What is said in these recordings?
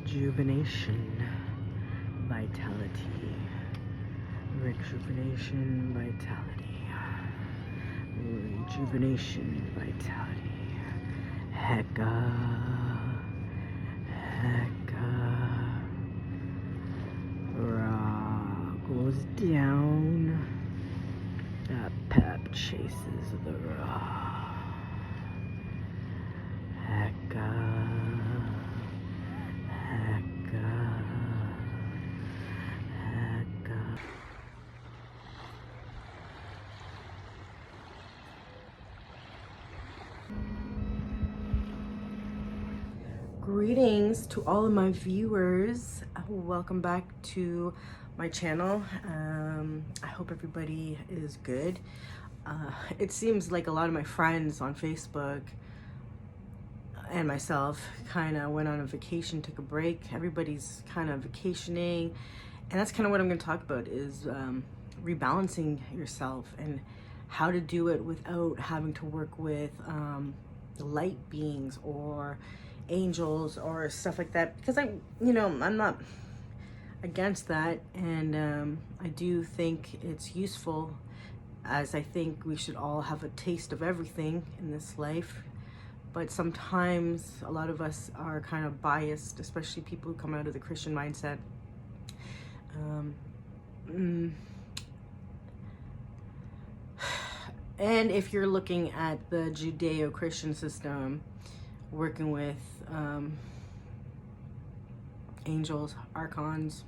rejuvenation, vitality, rejuvenation, vitality, rejuvenation, vitality, hecka, raw goes down, that pep chases the raw, hecka. Greetings to all of my viewers. Welcome back to my channel. I hope everybody is good. It seems like a lot of my friends on Facebook and myself kind of went on a vacation, took a break. Everybody's kind of vacationing, and that's kind of what I'm going to talk about is rebalancing yourself and how to do it without having to work with light beings or angels or stuff like that, because I'm not against that, and I do think it's useful, as I think we should all have a taste of everything in this life. But sometimes a lot of us are kind of biased, especially people who come out of the Christian mindset. And if you're looking at the Judeo-Christian system, working with angels, archons,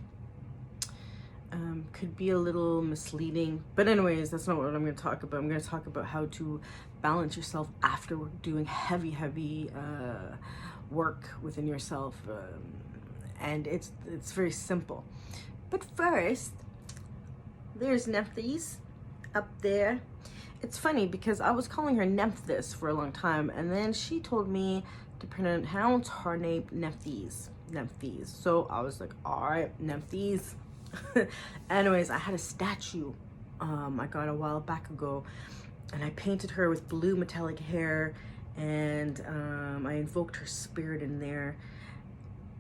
could be a little misleading. But anyways, that's not what I'm going to talk about. I'm going to talk about how to balance yourself after doing heavy work within yourself, and it's very simple. But first, there's Nephthys up there. It's funny because I was calling her Nephthys for a long time, and then she told me to pronounce her name Nephthys. So I was like, all right, Nephthys. Anyways, I had a statue I got a while back ago, and I painted her with blue metallic hair, and I invoked her spirit in there.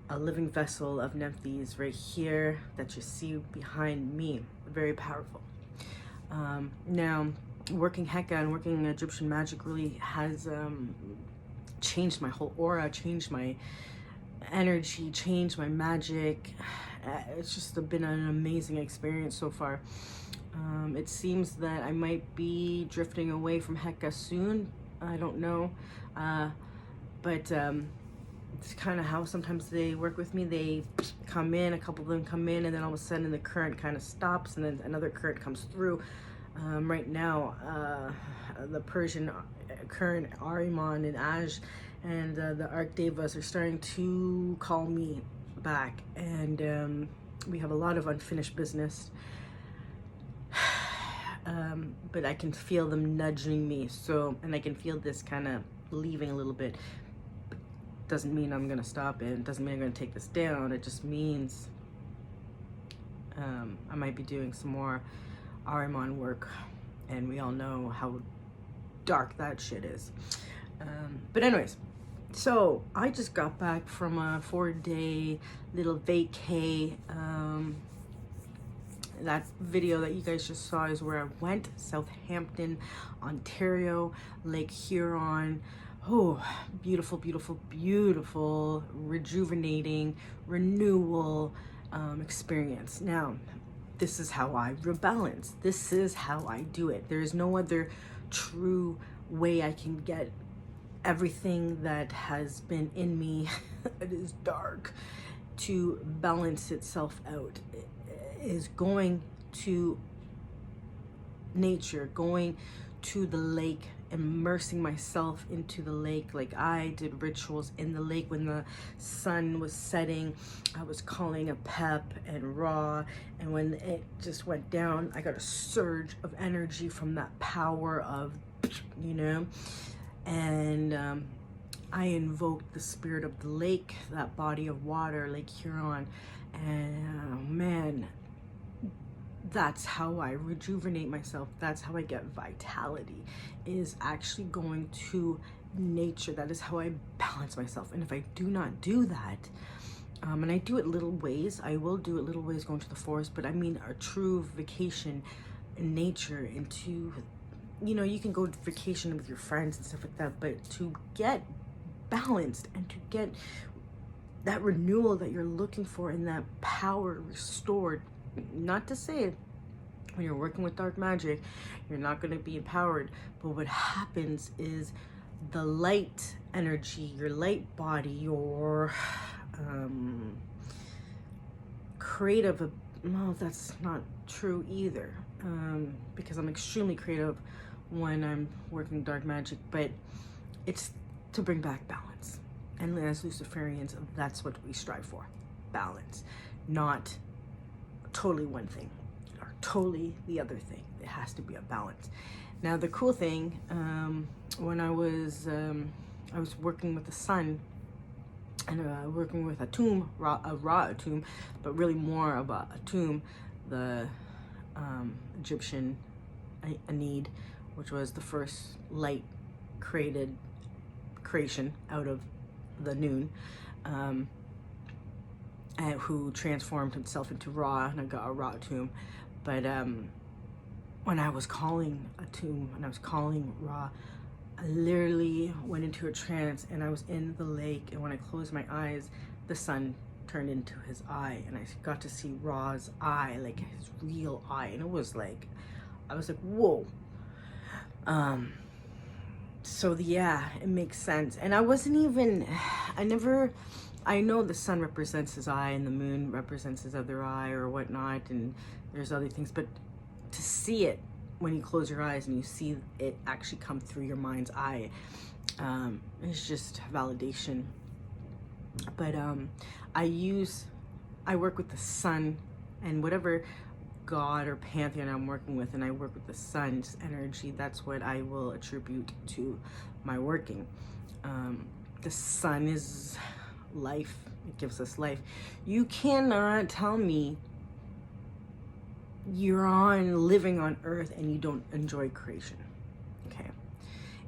A living vessel of Nephthys right here that you see behind me. Very powerful. Now, working Heka and working Egyptian magic really has changed my whole aura, changed my energy, changed my magic. It's just been an amazing experience so far. It seems that I might be drifting away from Heka soon. I don't know. But it's kind of how sometimes they work with me. They come in, a couple of them come in, and then all of a sudden the current kind of stops, and then another current comes through. Right now, the Persian current Ahriman and Aj and the Archdevas are starting to call me back, and we have a lot of unfinished business. But I can feel them nudging me, and I can feel this kind of leaving a little bit. But doesn't mean I'm gonna stop it. It doesn't mean I'm gonna take this down. It just means I might be doing some more Ahriman work, and we all know how dark that shit is. But anyways, so I just got back from a 4-day little vacay. That video that you guys just saw is where I went. Southampton, Ontario, Lake Huron. Oh, beautiful, beautiful, beautiful, rejuvenating, renewal experience. Now, this is how I rebalance. This is how I do it. There is no other true way I can get everything that has been in me that is dark to balance itself out. It is going to nature, going to the lake, immersing myself into the lake. Like I did rituals in the lake when the sun was setting. I was calling a pep and raw, and when it just went down, I got a surge of energy from that power of, and I invoked the spirit of the lake, that body of water, Lake Huron, and man, that's how I rejuvenate myself. That's how I get vitality, is actually going to nature. That is how I balance myself. And if I do not do that, And I do it little ways. I will do it little ways going to the forest, but I mean a true vacation in nature, into, you know, you can go vacation with your friends and stuff like that, but to get balanced and to get that renewal that you're looking for and that power restored. Not to say when you're working with dark magic, you're not going to be empowered, but what happens is the light energy, your light body, your creative, no, that's not true either, because I'm extremely creative when I'm working dark magic, but it's to bring back balance. And as Luciferians, that's what we strive for, balance, not totally one thing or totally the other thing. It has to be a balance. Now the cool thing, when I was working with the sun and working with a raw tomb, but really more of a tomb, the Egyptian Aeneid, which was the first light creation out of the noon, and who transformed himself into Ra, and I got a Ra tomb. But when I was calling a tomb, and I was calling Ra, I literally went into a trance, and I was in the lake, and when I closed my eyes, the sun turned into his eye, and I got to see Ra's eye, like his real eye, and it was like, I was like, whoa. So yeah, it makes sense. And I wasn't even, I know the sun represents his eye and the moon represents his other eye or whatnot, and there's other things, but to see it when you close your eyes and you see it actually come through your mind's eye, it's just validation. But I work with the sun and whatever God or pantheon I'm working with, and I work with the sun's energy. That's what I will attribute to my working. The sun is life. It gives us life. You cannot tell me you're living on earth and you don't enjoy creation. Okay,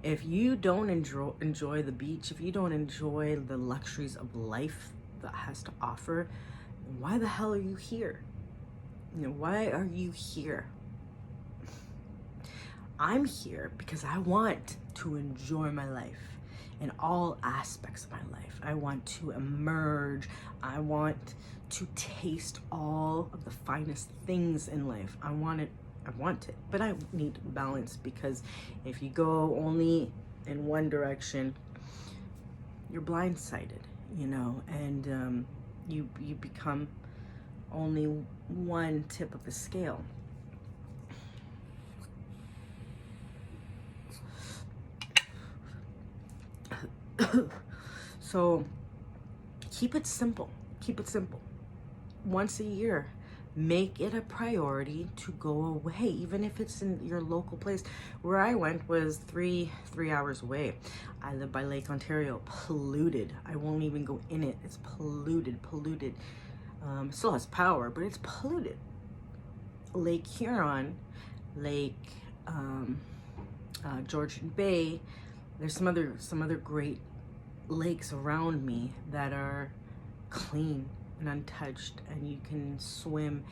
if you don't enjoy the beach, if you don't enjoy the luxuries of life that has to offer, why the hell are you here? You know, why are you here? I'm here because I want to enjoy my life in all aspects of my life. I want to emerge. I want to taste all of the finest things in life. I want it, but I need balance, because if you go only in one direction, you're blindsided, you know, and you become only one tip of the scale. So keep it simple. Keep it simple. Once a year, make it a priority to go away, even if it's in your local place. Where I went was three hours away. I live by Lake Ontario, polluted. I won't even go in it. It's polluted. Still has power, but it's polluted. Lake Huron, Lake Georgian Bay. There's some other great lakes around me that are clean and untouched, and you can swim,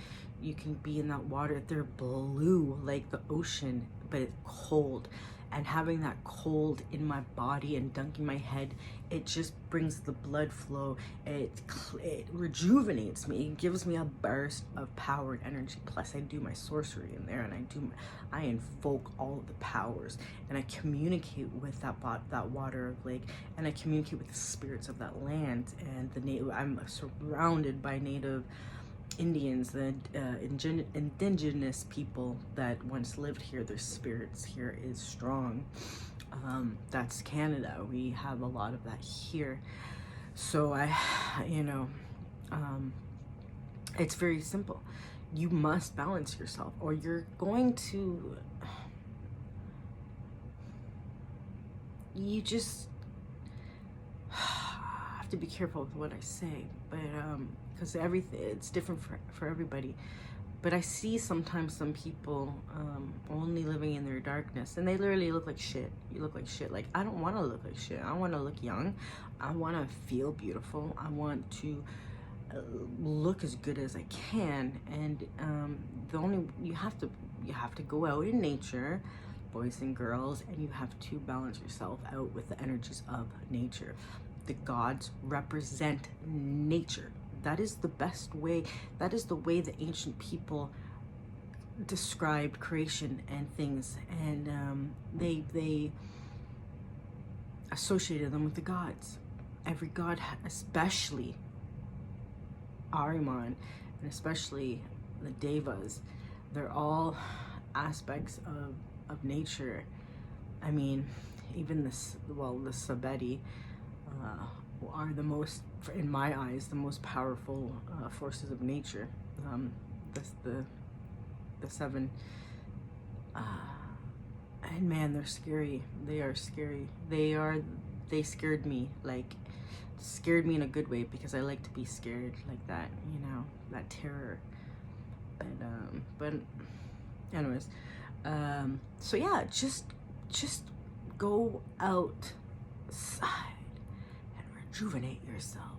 you can be in that water. They're blue like the ocean, but it's cold. And having that cold in my body and dunking my head, it just brings the blood flow. It rejuvenates me. It gives me a burst of power and energy. Plus I do my sorcery in there, and I invoke all of the powers, and I communicate with that water lake, and I communicate with the spirits of that land. And I'm surrounded by native Indians, the indigenous people that once lived here. Their spirits here is strong. That's Canada. We have a lot of that here. So it's very simple. You must balance yourself, or you're going to, you just have to be careful with what I say, but because it's different for everybody. But I see sometimes some people only living in their darkness, and they literally look like shit. You look like shit. Like, I don't want to look like shit. I want to look young. I want to feel beautiful. I want to look as good as I can. And you have to go out in nature, boys and girls, and you have to balance yourself out with the energies of nature. The gods represent nature. That is the best way. That is the way the ancient people described creation and things, and they associated them with the gods. Every god, especially Ahriman, and especially the Devas, they're all aspects of nature. I mean, even the Sabeti are the most, in my eyes, the most powerful forces of nature. The seven, and man, they're scary. They are scary. They scared me, like scared me in a good way, because I like to be scared like that, you know, that terror. But anyways, so yeah, just go outside and rejuvenate yourself.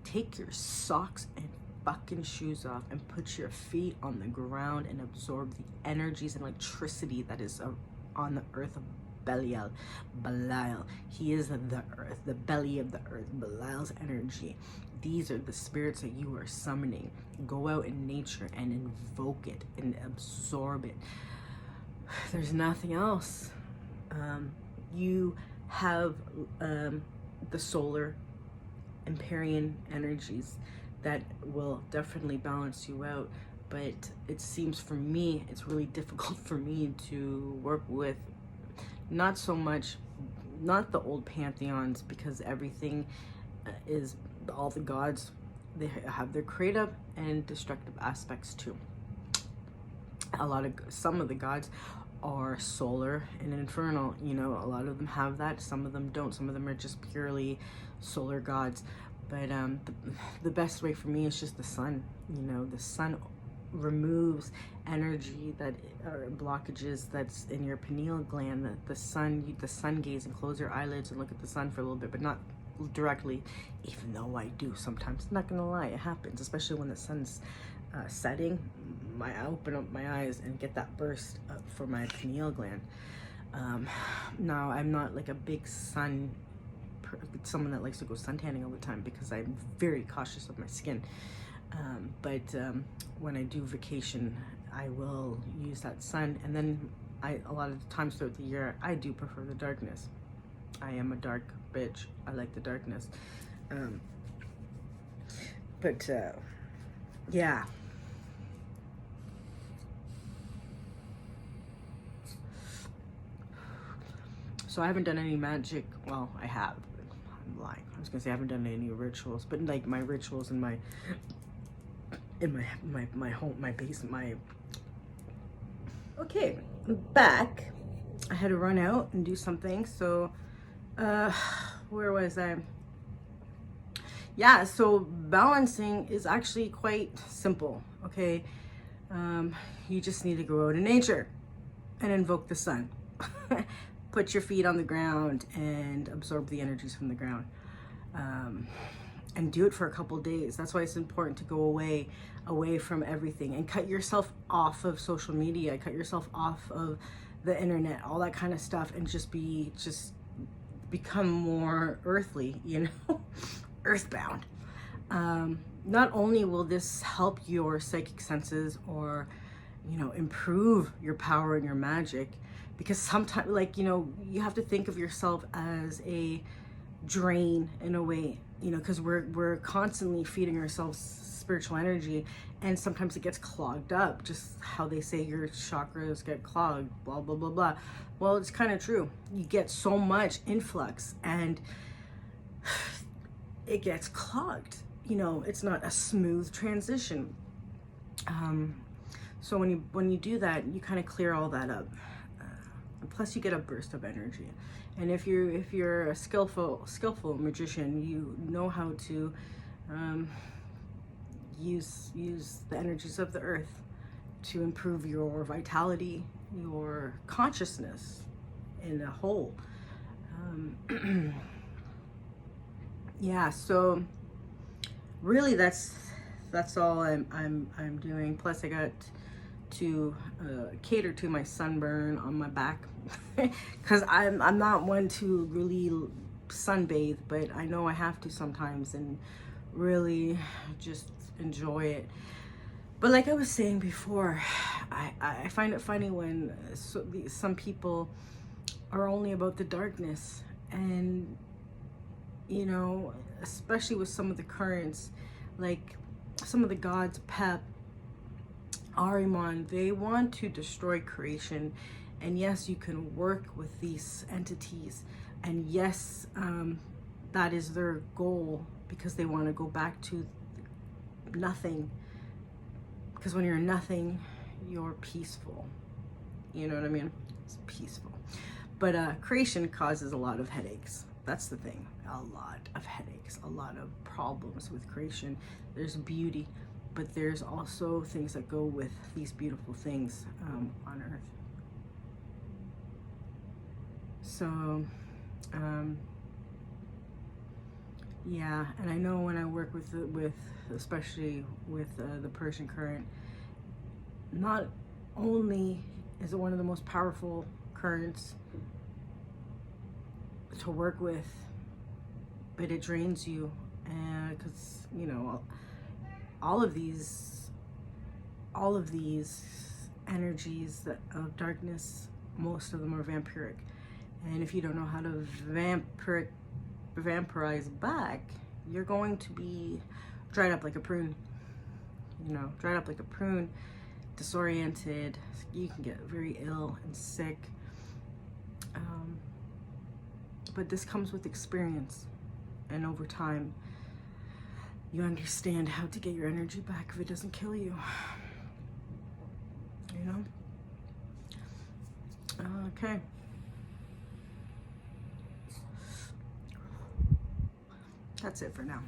Take your socks and fucking shoes off and put your feet on the ground and absorb the energies and electricity that is on the earth of Belial. He is the earth, the belly of the earth. Belial's energy. These are the spirits that you are summoning. Go out in nature and invoke it and absorb it. There's nothing else. You have the solar Empyrean energies that will definitely balance you out, but it seems for me it's really difficult for me to work with not the old pantheons, because everything is, all the gods, they have their creative and destructive aspects too. Some of the gods are solar and infernal, you know, a lot of them have that, some of them don't, some of them are just purely solar gods. But the best way for me is just the sun. You know, the sun removes energy that are blockages that's in your pineal gland. The sun gaze, and close your eyelids and look at the sun for a little bit, but not directly, even though I do sometimes. I'm not gonna lie, it happens, especially when the sun's setting. I open up my eyes and get that burst up for my pineal gland. Now, I'm not like a big someone that likes to go suntanning all the time, because I'm very cautious of my skin. But when I do vacation, I will use that sun, and then a lot of times throughout the year, I do prefer the darkness. I am a dark bitch. I like the darkness. Yeah. So I haven't done any magic. Well, I have. I'm lying. I was gonna say I haven't done any rituals, but like my rituals in my home, my basement, okay, I'm back. I had to run out and do something. So where was I? Yeah, so balancing is actually quite simple. Okay, you just need to go out in nature and invoke the sun. Put your feet on the ground and absorb the energies from the ground, and do it for a couple days. That's why it's important to go away from everything and cut yourself off of social media, cut yourself off of the internet, all that kind of stuff, and just become more earthly, you know, earthbound. Not only will this help your psychic senses, or, you know, improve your power and your magic, because sometimes, like, you know, you have to think of yourself as a drain in a way, you know, because we're constantly feeding ourselves spiritual energy, and sometimes it gets clogged up, just how they say your chakras get clogged, blah blah blah blah. Well, it's kind of true. You get so much influx and it gets clogged, you know, it's not a smooth transition. So when you do that, you kind of clear all that up. Plus you get a burst of energy, and if you're a skillful magician, you know how to use the energies of the earth to improve your vitality, your consciousness in a whole. Yeah, so really that's that's all I'm doing. Plus I got to cater to my sunburn on my back because I'm not one to really sunbathe, but I know I have to sometimes and really just enjoy it. But like I was saying before, I find it funny when some people are only about the darkness, and you know, especially with some of the currents, like some of the gods, Pep, Ahriman, they want to destroy creation. And yes, you can work with these entities, and yes, that is their goal, because they want to go back to nothing, because when you're nothing, you're peaceful, you know what I mean? It's peaceful. But creation causes a lot of headaches. That's the thing, a lot of headaches, a lot of problems with creation. There's beauty, but there's also things that go with these beautiful things on earth. So yeah, and I know when I work with especially with the Persian current, not only is it one of the most powerful currents to work with, but it drains you, and because you know all of these energies of darkness, most of them are vampiric, and if you don't know how to vampirize back, you're going to be dried up like a prune, you know, dried up like a prune, disoriented. You can get very ill and sick, but this comes with experience, and over time you understand how to get your energy back if it doesn't kill you, you know? Okay. That's it for now.